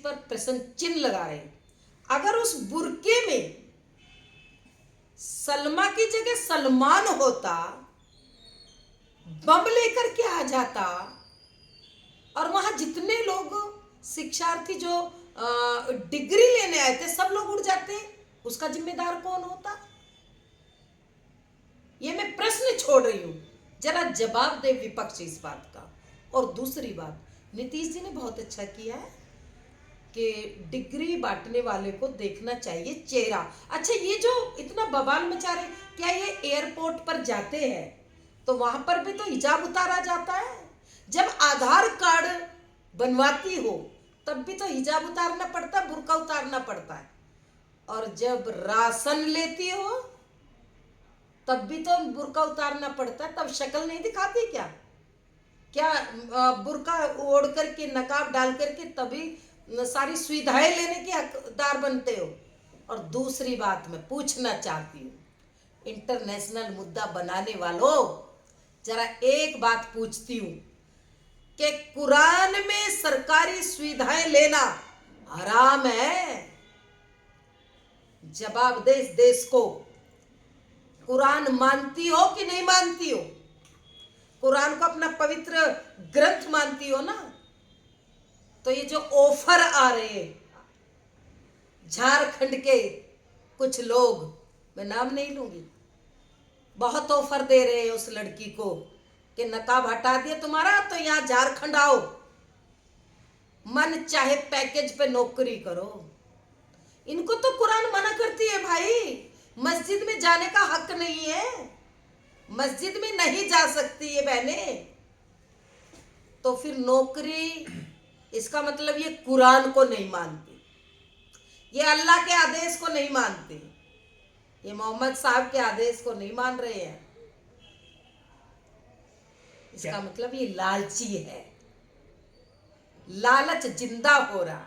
पर प्रश्न चिन्ह लगा रहे हैं। अगर उस बुर्के में सलमा की जगह सलमान होता, बम लेकर के आ जाता और वहां जितने लोग शिक्षार्थी जो डिग्री लेने आए थे सब लोग उड़ जाते, उसका जिम्मेदार कौन होता? ये मैं प्रश्न छोड़ रही हूं, जरा जवाब दे विपक्ष इस बात का। और दूसरी बात, नीतीश जी ने बहुत अच्छा किया है कि डिग्री बांटने वाले को देखना चाहिए चेहरा। अच्छा, ये जो इतना बवाल मचा रहे, क्या ये एयरपोर्ट पर जाते हैं तो वहां पर भी तो हिजाब उतारा जाता है? जब आधार कार्ड बनवाती हो तब भी तो हिजाब उतारना पड़ता है, बुर्का उतारना पड़ता है। और जब राशन लेती हो तब भी तो बुर्का उतारना पड़ता है, तब शक्ल नहीं दिखाती क्या? क्या बुर्का ओढ़ करके नकाब डाल करके तभी सारी सुविधाएं लेने के हकदार बनते हो? और दूसरी बात मैं पूछना चाहती हूँ, इंटरनेशनल मुद्दा बनाने वालों, जरा एक बात पूछती हूँ कि कुरान में सरकारी सुविधाएं लेना हराम है? जवाब दे इस देश को। कुरान मानती हो कि नहीं मानती हो? कुरान को अपना पवित्र ग्रंथ मानती हो ना? तो ये जो ऑफर आ रहे हैं झारखंड के कुछ लोग, मैं नाम नहीं लूंगी, बहुत ऑफर दे रहे हैं उस लड़की को कि नकाब हटा दिया तुम्हारा तो यहाँ झारखंड आओ, मन चाहे पैकेज पे नौकरी करो। इनको तो कुरान मना करती है भाई, मस्जिद में जाने का हक नहीं है, मस्जिद में नहीं जा सकती ये बहनें। तो फिर नौकरी, इसका मतलब ये कुरान को नहीं मानती, ये अल्लाह के आदेश को नहीं मानती, ये मोहम्मद साहब के आदेश को नहीं मान रहे हैं। इसका मतलब ये लालची है, लालच जिंदा हो रहा।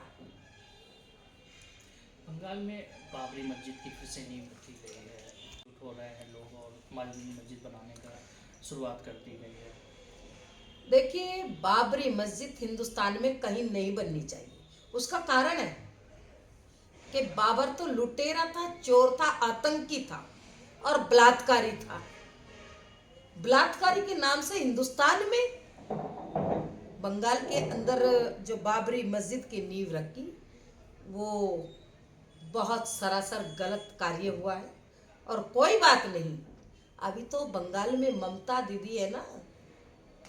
बंगाल में बाबरी मस्जिद की फिर से नींव रखी गई है, हो रहे हैं लोग और मालवीय मस्जिद बनाने का शुरुआत कर दी गई है। देखिए, बाबरी मस्जिद हिंदुस्तान में कहीं नहीं बननी चाहिए। उसका कारण है कि बाबर तो लुटेरा था, चोर था, आतंकी था और बलात्कारी था। बलात्कारी के नाम से हिंदुस्तान में बंगाल के अंदर जो बाबरी मस्जिद की नींव रखी, वो बहुत सरासर गलत कार्य हुआ है। और कोई बात नहीं, अभी तो बंगाल में ममता दीदी है ना,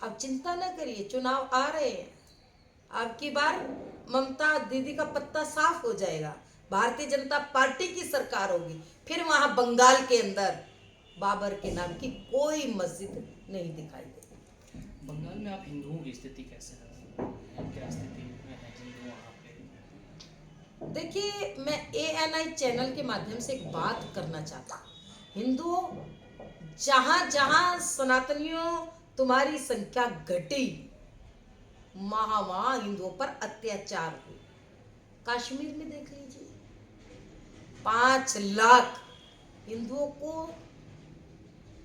अब चिंता न करिए, चुनाव आ रहे हैं, अब की बार ममता दीदी का पत्ता साफ हो जाएगा, भारतीय जनता पार्टी की सरकार होगी, फिर वहां बंगाल के अंदर बाबर के नाम की कोई मस्जिद नहीं दिखाई देगी। बंगाल में आप हिंदुओं की स्थिति कैसे है, क्या स्थिति में है हिंदू वहाँ पे? देखिए, मैं ANI चैनल के माध्यम से एक बात करना चाहता हूँ। हिंदुओं, जहां जहां सनातनियों तुम्हारी संख्या घटी, वहां हिंदुओं पर अत्याचार हुए। कश्मीर में देख लीजिए, 5 लाख हिंदुओं को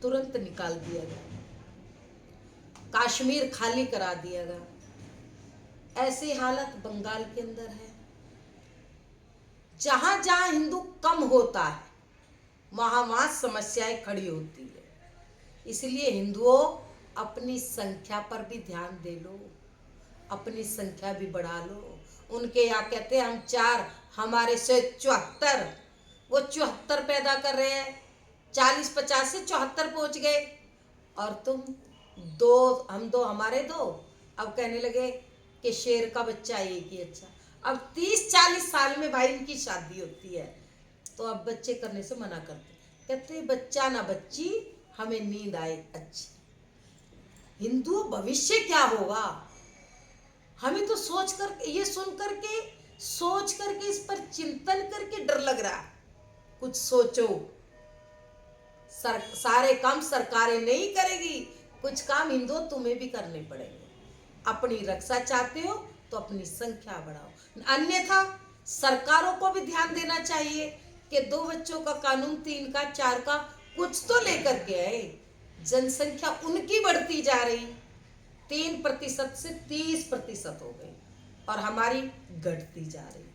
तुरंत निकाल दिया गया, कश्मीर खाली करा दिया गया। ऐसी हालत बंगाल के अंदर है। जहां जहां हिंदू कम होता है वहां वहां समस्याएं खड़ी होती है। इसलिए हिंदुओं, अपनी संख्या पर भी ध्यान दे लो, अपनी संख्या भी बढ़ा लो। उनके यहाँ कहते हैं हम 4, हमारे से 74, वो 74 पैदा कर रहे हैं, 40-50 से 74 पहुंच गए, और तुम 2, हम 2, हमारे 2। अब कहने लगे कि शेर का बच्चा एक ही अच्छा। अब 30-40 साल में भाई इनकी शादी होती है, तो अब बच्चे करने से मना करते, कहते बच्चा ना बच्ची, हमें नींद आए अच्छी। हिंदू भविष्य क्या होगा, हमें तो सोच कर, ये सुन करके, सोच करके, इस पर चिंतन करके डर लग रहा है। कुछ सोचो, सारे काम सरकारें नहीं करेगी, कुछ काम हिंदू तुम्हें भी करने पड़ेंगे। अपनी रक्षा चाहते हो तो अपनी संख्या बढ़ाओ, अन्यथा सरकारों को भी ध्यान देना चाहिए कि 2 बच्चों का कानून, 3 का, 4 का, कुछ तो लेकर के आए। जनसंख्या उनकी बढ़ती जा रही, 3% से 30% हो गई। और हमारी घटती जा रही।